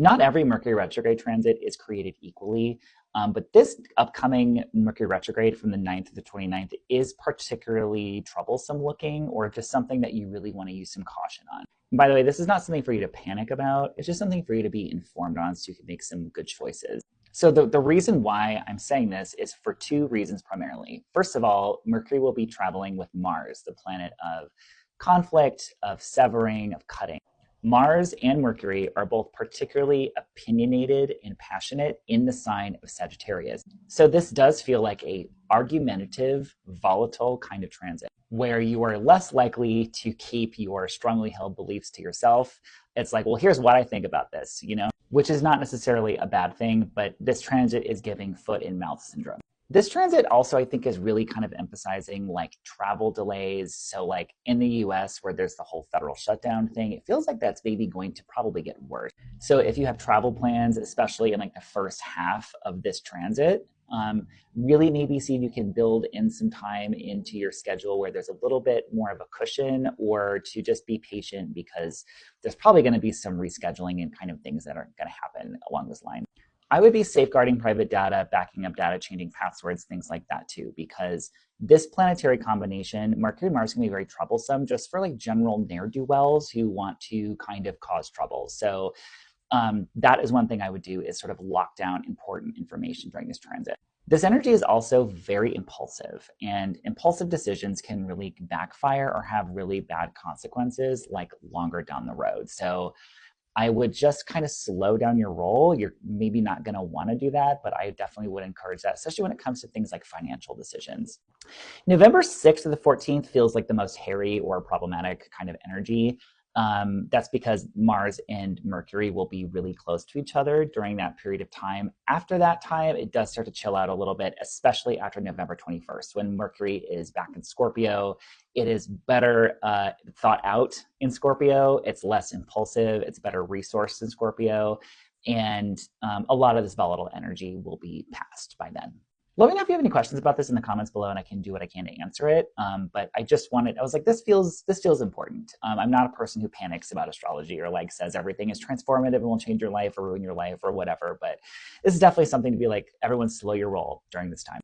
Not every Mercury retrograde transit is created equally, but this upcoming Mercury retrograde from the 9th to the 29th is particularly troublesome looking, or just something that you really want to use some caution on. And by the way, this is not something for you to panic about. It's just something for you to be informed on so you can make some good choices. So the reason why I'm saying this is for two reasons primarily. First of all, Mercury will be traveling with Mars, the planet of conflict, of severing, of cutting. Mars and Mercury are both particularly opinionated and passionate in the sign of Sagittarius. So this does feel like a argumentative, volatile kind of transit where you are less likely to keep your strongly held beliefs to yourself. It's like, well, here's what I think about this, which is not necessarily a bad thing, but this transit is giving foot and mouth syndrome. This transit also, I think, is really kind of emphasizing like travel delays. So like in the US where there's the whole federal shutdown thing, it feels like that's maybe going to probably get worse. So if you have travel plans, especially in like the first half of this transit, really maybe see if you can build in some time into your schedule where there's a little bit more of a cushion, or to just be patient because there's probably going to be some rescheduling and kind of things that are going to happen along this line. I would be safeguarding private data, backing up data, changing passwords, things like that too, because this planetary combination, Mercury and Mars, can be very troublesome just for like general ne'er-do-wells who want to kind of cause trouble. So that is one thing I would do, is sort of lock down important information during this transit. This energy is also very impulsive, and impulsive decisions can really backfire or have really bad consequences like longer down the road. So I would just kind of slow down your roll. You're maybe not going to want to do that, but I definitely would encourage that, especially when it comes to things like financial decisions. November 6th to the 14th feels like the most hairy or problematic kind of energy. That's because Mars and Mercury will be really close to each other during that period of time. After that time, it does start to chill out a little bit, especially after November 21st, when Mercury is back in Scorpio. It is better thought out in Scorpio. It's less impulsive. It's better resourced in Scorpio. And a lot of this volatile energy will be past by then. Let me know if you have any questions about this in the comments below, and I can do what I can to answer it. But I was like, this feels important. I'm not a person who panics about astrology or like says everything is transformative and will change your life or ruin your life or whatever. But this is definitely something to be like, everyone slow your roll during this time.